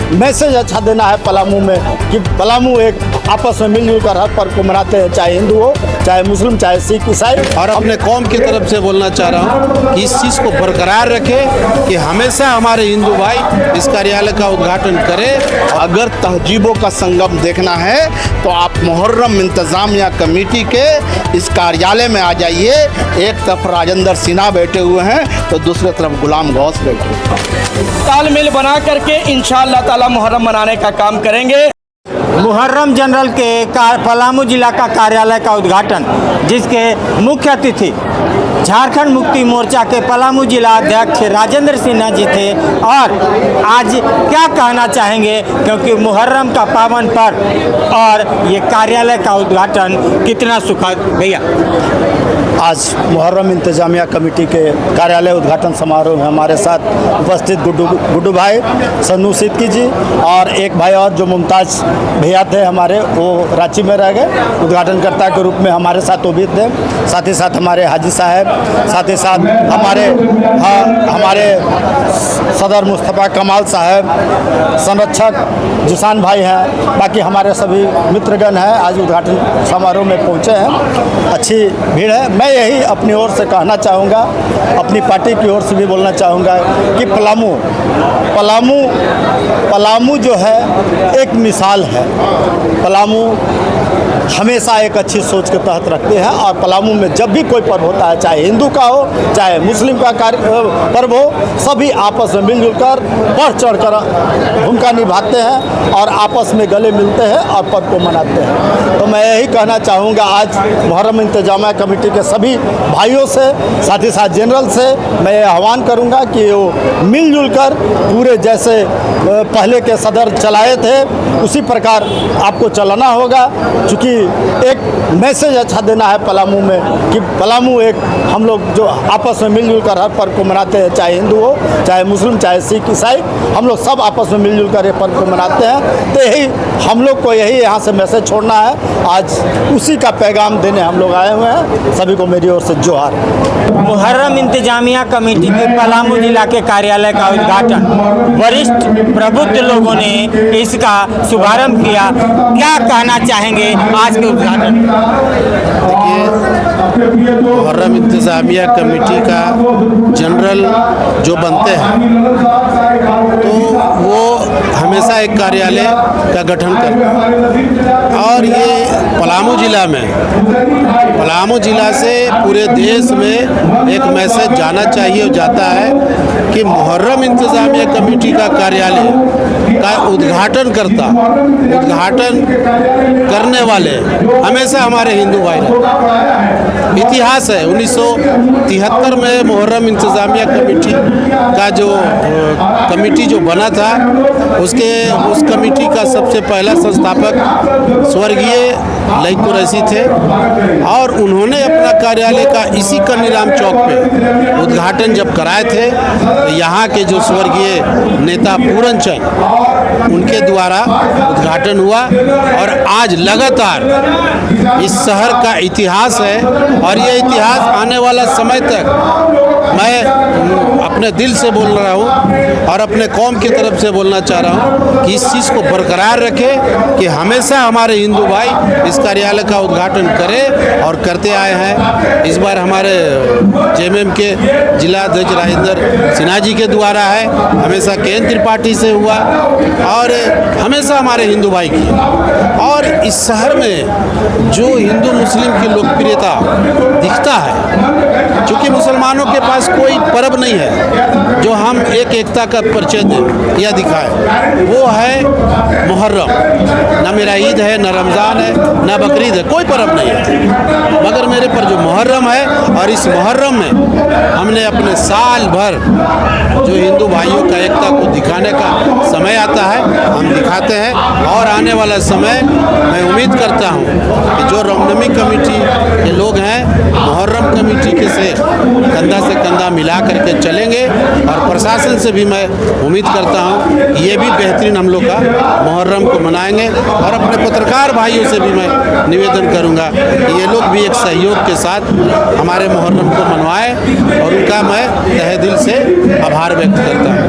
Message अच्छा देना है पलामू में कि पलामू एक आपस में मिलजुल कर हर पर्व को मनाते हैं, चाहे हिंदू हो, चाहे मुस्लिम, चाहे सिख, ईसाई। और अपने कौम की तरफ से बोलना चाह रहा हूँ कि इस चीज़ को बरकरार रखें कि हमेशा हमारे हिंदू भाई इस कार्यालय का उद्घाटन करें। अगर तहजीबों का संगम देखना है तो आप मुहर्रम इंतज़ामिया कमेटी के इस कार्यालय में आ जाइए। एक तरफ राजेंद्र सिन्हा बैठे हुए हैं तो दूसरी तरफ गुलाम गौस बैठे हुए हैं। तालमेल बना करके इंशाअल्लाह ताला मुहर्रम मनाने का काम करेंगे। मुहर्रम जनरल के पलामू जिला का कार्यालय का उद्घाटन, जिसके मुख्य अतिथि झारखंड मुक्ति मोर्चा के पलामू जिला अध्यक्ष राजेंद्र सिन्हा जी थे। और आज क्या कहना चाहेंगे, क्योंकि मुहर्रम का पावन पर्व और ये कार्यालय का उद्घाटन कितना सुखद। भैया, आज मुहर्रम इंतजामिया कमेटी के कार्यालय उद्घाटन समारोह में हमारे साथ उपस्थित गुड्डू भाई, सन्नू सिद्दकी जी और एक भाई और जो मुमताज़ भैया थे हमारे, वो रांची में रह गए। उद्घाटनकर्ता के रूप में हमारे साथ वो भी थे। साथ ही साथ हमारे हाजी साहब, साथ ही साथ हमारे सदर मुस्तफ़ा कमाल साहब, संरक्षक जिसान भाई हैं, बाकी हमारे सभी मित्रगण हैं, आज उद्घाटन समारोह में पहुँचे हैं। अच्छी भीड़ है। मैं यही अपनी ओर से कहना चाहूँगा, अपनी पार्टी की ओर से भी बोलना चाहूँगा कि पलामू जो है एक मिसाल है। पलामू हमेशा एक अच्छी सोच के तहत रखते हैं और पलामू में जब भी कोई पर्व होता है, चाहे हिंदू का हो, चाहे मुस्लिम का पर्व हो, सभी आपस में मिलजुल कर बढ़ चढ़ कर भूमिका निभाते हैं और आपस में गले मिलते हैं और पर्व को मनाते हैं। तो मैं यही कहना चाहूँगा, आज मुहर्रम इंतजामिया कमेटी के सभी भाइयों से, साथ ही साथ जनरल से मैं ये आह्वान करूँगा कि वो मिलजुल कर पूरे जैसे पहले के सदर चलाए थे उसी प्रकार आपको चलाना होगा। चूँकि एक मैसेज अच्छा देना है पलामू में कि पलामू एक हम लोग जो आपस में मिलजुल कर हर पर्व को मनाते हैं, चाहे हिंदू हो, चाहे मुस्लिम, चाहे सिख, ईसाई, हम लोग सब आपस में मिलजुल कर ये पर्व को मनाते हैं। तो यही हम लोग को यही यहाँ से मैसेज छोड़ना है। आज उसी का पैगाम देने हम लोग आए हुए हैं। सभी को मेरी ओर से जोहार। मुहर्रम इंतजामिया कमेटी के पलामू जिला के कार्यालय का उद्घाटन वरिष्ठ प्रबुद्ध लोगों ने इसका शुभारंभ किया। क्या कहना चाहेंगे आज के उद्घाटन? देखिए, मुहर्रम इंतज़ामिया कमेटी का जनरल जो बनते हैं तो वो हमेशा एक कार्यालय का गठन करते हैं। और ये पलामू जिला से पूरे देश में एक मैसेज जाना चाहिए और जाता है कि मुहर्रम इंतज़ामिया कमेटी का कार्यालय का उद्घाटन करने वाले हमेशा हमारे हिंदू भाई रहे। इतिहास है 1973 में मुहर्रम इंतज़ामिया कमेटी का जो कमेटी जो बना था, उस कमेटी का सबसे पहला संस्थापक स्वर्गीय ललित कुरैशी थे और उन्होंने अपना कार्यालय का इसी कन्नीराम चौक पे उद्घाटन जब कराए थे तो यहाँ के जो स्वर्गीय नेता पूरन चंद उनके द्वारा उद्घाटन हुआ। और आज लगातार इस शहर का इतिहास है और ये इतिहास आने वाला समय तक मैं अपने दिल से बोल रहा हूँ और अपने कौम की तरफ से बोलना चाह रहा हूँ कि इस चीज़ को बरकरार रखें कि हमेशा हमारे हिंदू भाई इस कार्यालय का उद्घाटन करें और करते आए हैं। इस बार हमारे जेएमएम के जिला अध्यक्ष राजेंद्र सिन्हा जी के द्वारा है, हमेशा केंद्र त्रिपाठी से हुआ और हमेशा हमारे हिंदू भाई की। और इस शहर में जो हिंदू मुस्लिम की लोकप्रियता दिखता है, क्योंकि मुसलमानों के पास कोई पर्व नहीं है जो हम एकता का परिचय दें या दिखाएं, वो है मुहर्रम। ना मेरा ईद है, ना रमज़ान है, ना बकरीद है, कोई पर्व नहीं है, मगर मेरे पर जो मुहर्रम है। और इस मुहर्रम में हमने अपने साल भर जो हिंदू भाइयों का एकता को दिखाने का समय आता है, हम दिखाते हैं। और आने वाला समय मैं उम्मीद करता हूँ कि जो रामनवमी कमेटी के लोग हैं, मुहर्रम कमेटी के से कंधा मिला करके चलेंगे और प्रशासन से भी मैं उम्मीद करता हूँ ये भी बेहतरीन हम लोग का मुहर्रम को मनाएंगे। और अपने पत्रकार भाइयों से भी मैं निवेदन करूँगा कि ये लोग भी एक सहयोग के साथ हमारे मुहर्रम को मनवाएं और उनका मैं तहे दिल से आभार व्यक्त करता हूँ।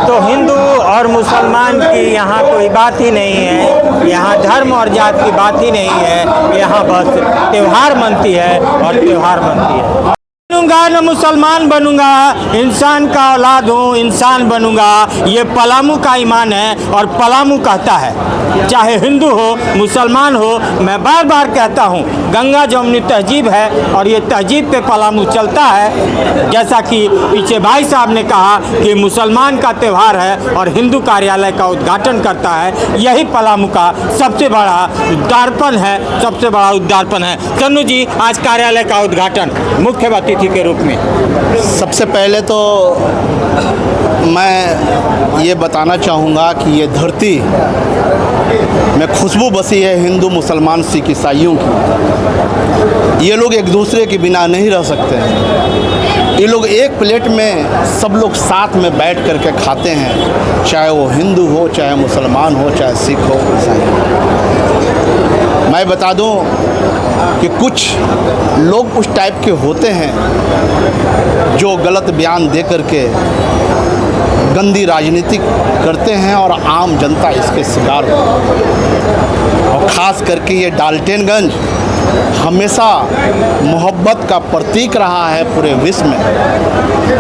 तो हिंदू और मुसलमान की यहाँ कोई बात ही नहीं है, यहाँ धर्म और जात की बात ही नहीं है, यहाँ बस त्यौहार मनती है और त्यौहार मनती है। बनूंगा न मुसलमान बनूंगा, इंसान का औलाद हूँ, इंसान बनूंगा, ये पलामू का ईमान है। और पलामू कहता है, चाहे हिंदू हो मुसलमान हो, मैं बार बार कहता हूँ, गंगा जमुनी तहजीब है और ये तहजीब पे पलामू चलता है। जैसा कि पीछे भाई साहब ने कहा कि मुसलमान का त्यौहार है और हिंदू कार्यालय का उद्घाटन करता है, यही पलामू का सबसे बड़ा उद्यार्पण है, सबसे बड़ा उद्यार्पण है। सन्नू जी, आज कार्यालय का उद्घाटन मुख्य अतिथि के रूप में। सबसे पहले तो मैं ये बताना चाहूँगा कि ये धरती में खुशबू बसी है हिंदू मुसलमान सिख ईसाइयों की। ये लोग एक दूसरे के बिना नहीं रह सकते हैं। ये लोग एक प्लेट में सब लोग साथ में बैठ कर के खाते हैं, चाहे वो हिंदू हो, चाहे मुसलमान हो, चाहे सिख हो, ईसाई हो। मैं बता दूं कि कुछ लोग उस टाइप के होते हैं जो गलत बयान दे करके गंदी राजनीति करते हैं और आम जनता इसके शिकार हो। और ख़ास करके ये डाल्टनगंज हमेशा मोहब्बत का प्रतीक रहा है पूरे विश्व में।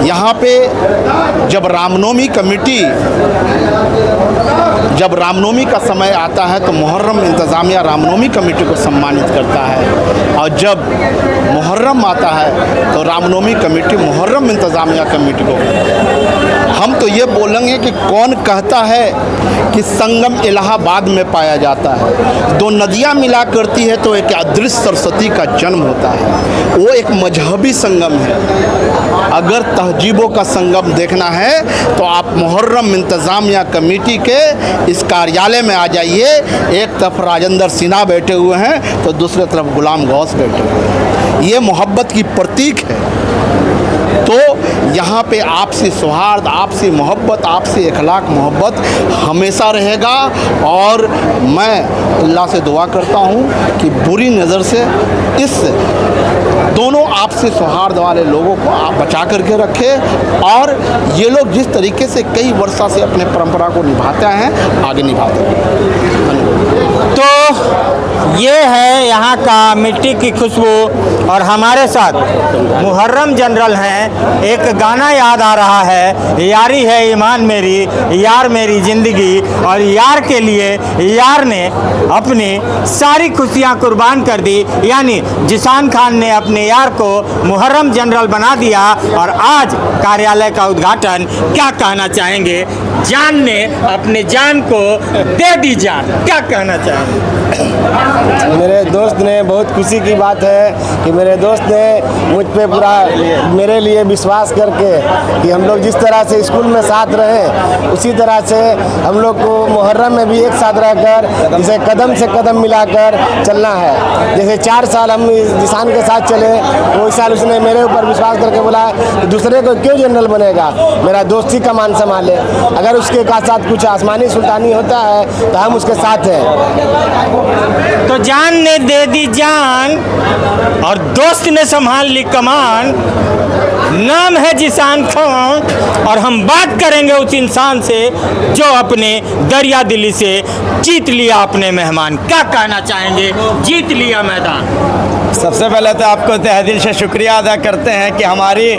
यहाँ पे जब रामनवमी का समय आता है तो मुहर्रम इंतज़ामिया रामनवमी कमेटी को सम्मानित करता है, और जब मुहर्रम आता है तो रामनवमी कमेटी मुहर्रम इंतज़ामिया कमेटी को। हम तो ये बोलेंगे कि कौन कहता है कि संगम इलाहाबाद में पाया जाता है। दो नदियाँ मिला करती है तो एक अदृश्य सरस्वती का जन्म होता है। वो एक मजहबी संगम है। अगर तहजीबों का संगम देखना है तो आप मुहर्रम इंतज़ामिया कमेटी के इस कार्यालय में आ जाइए। एक तरफ राजेंद्र सिन्हा बैठे हुए हैं तो दूसरी तरफ गुलाम गौस बैठे हुए हैं। ये मोहब्बत की प्रतीक है। तो यहाँ पे आपसी सौहार्द, आपसी मोहब्बत, आपसी अखलाक मोहब्बत हमेशा रहेगा। और मैं अल्लाह से दुआ करता हूँ कि बुरी नज़र से इस दोनों आपसी सौहार्द वाले लोगों को आप बचा करके रखें, और ये लोग जिस तरीके से कई वर्षों से अपने परंपरा को निभाते हैं आगे निभाते हैं। तो ये है यहाँ का मिट्टी की खुशबू। और हमारे साथ मुहर्रम जनरल हैं। एक गाना याद आ रहा है, यारी है ईमान मेरी, यार मेरी ज़िंदगी। और यार के लिए यार ने अपनी सारी खुशियाँ कुर्बान कर दी, यानी जिसान खान ने अपने यार को मुहर्रम जनरल बना दिया। और आज कार्यालय का उद्घाटन, क्या कहना चाहेंगे? जान ने अपने जान को दे दी जान, क्या कहना चाहेंगे? मेरे दोस्त ने, बहुत खुशी की बात है कि मेरे दोस्त ने मुझ पे पूरा मेरे लिए विश्वास करके कि हम लोग जिस तरह से स्कूल में साथ रहे उसी तरह से हम लोग को मुहर्रम में भी एक साथ रहकर जैसे कदम से कदम मिलाकर चलना है। जैसे 4 साल हम जिसान के साथ चले, वो इस साल उसने मेरे ऊपर विश्वास करके बोला कि दूसरे को क्यों जनरल बनेगा, मेरा दोस्त ही कमान संभाले। अगर उसके साथ कुछ आसमानी सुल्तानी होता है तो हम उसके साथ हैं। तो जान ने दे दी जान और दोस्त ने संभाल ली कमान। नाम है जिसान खान और हम बात करेंगे उस इंसान से जो अपने दरिया दिली से जीत लिया अपने मेहमान। क्या कहना चाहेंगे? जीत लिया मैदान। सबसे पहले तो आपको तहे दिल से शुक्रिया अदा करते हैं कि हमारी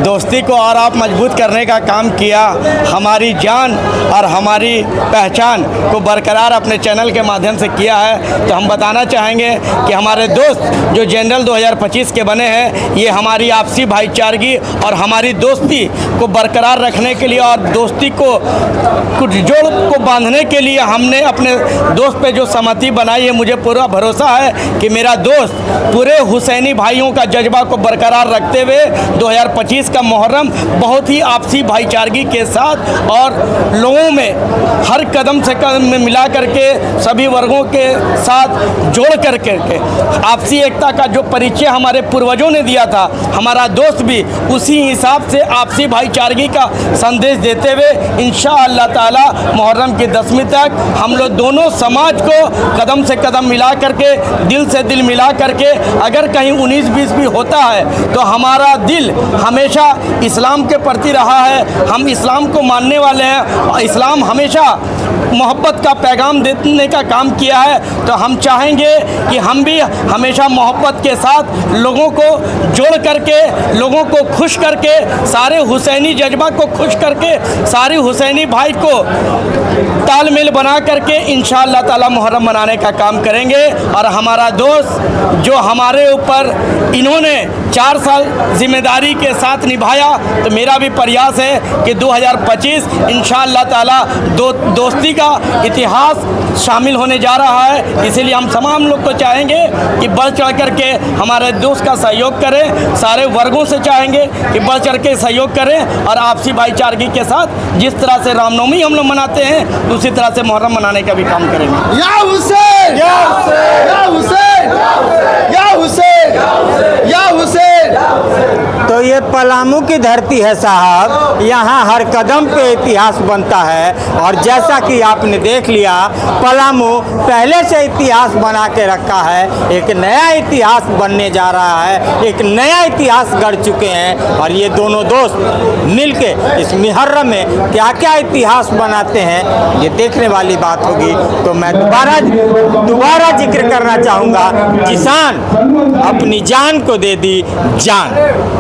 दोस्ती को और आप मजबूत करने का काम किया। हमारी जान और हमारी पहचान को बरकरार अपने चैनल के माध्यम से किया है। तो हम बताना चाहेंगे कि हमारे दोस्त जो जनरल 2025 के बने हैं, ये हमारी आपसी भाईचारगी और हमारी दोस्ती को बरकरार रखने के लिए और दोस्ती को कुछ जोड़ को बांधने के लिए हमने अपने अपने दोस्त पे जो सहमति बनाई है, मुझे पूरा भरोसा है कि मेरा दोस्त पूरे हुसैनी भाइयों का जज्बा को बरकरार रखते हुए 2025 का मुहर्रम बहुत ही आपसी भाईचारगी के साथ और लोगों में हर कदम से कदम में मिला करके सभी वर्गों के साथ जोड़ करके आपसी एकता का जो परिचय हमारे पूर्वजों ने दिया था, हमारा दोस्त भी उसी हिसाब से आपसी भाईचारगी का संदेश देते हुए इंशाअल्लाह ताला मुहर्रम की 10वीं तक हम लोग दोनों समाज को कदम से कदम मिला करके, दिल से दिल मिला करके, अगर कहीं 19-20 भी होता है तो हमारा दिल हमेशा इस्लाम के प्रति रहा है, हम इस्लाम को मानने वाले हैं और इस्लाम हमेशा मोहब्बत का पैगाम देने का काम किया है। तो हम चाहेंगे कि हम भी हमेशा मोहब्बत के साथ लोगों को जोड़ करके, लोगों को खुश करके, सारे हुसैनी जज्बा को खुश करके, सारे हुसैनी भाई को तालमेल बना करके इंशाअल्लाह ताला मुहर्रम मनाने का काम करेंगे। और हमारा दोस्त जो हमारे ऊपर इन्होंने 4 साल जिम्मेदारी के साथ निभाया, तो मेरा भी प्रयास है कि 2025 इंशाअल्लाह ताला दोस्ती का इतिहास शामिल होने जा रहा है। इसीलिए हम तमाम लोग को चाहेंगे कि बढ़ चढ़ करके हमारे दोस्त का सहयोग करें, सारे वर्गों से चाहेंगे कि बढ़ चढ़ के सहयोग करें और आपसी भाईचारगी के साथ जिस तरह से रामनवमी हम लोग मनाते हैं उसी तरह से मुहर्रम मनाने का भी काम करेंगे। या हुसैन, या हुसैन, या हुसैन, या हुसैन, या हुसैन। तो ये पलामू की धरती है साहब, यहाँ हर कदम पे इतिहास बनता है। और जैसा कि आपने देख लिया, पलामू पहले से इतिहास बना के रखा है, एक नया इतिहास बनने जा रहा है, एक नया इतिहास गढ़ चुके हैं। और ये दोनों दोस्त मिलके इस मुहर्रम में क्या क्या इतिहास बनाते हैं, ये देखने वाली बात होगी। तो मैं दोबारा जिक्र करना चाहूँगा, किसान अपनी जान को दे दी जान।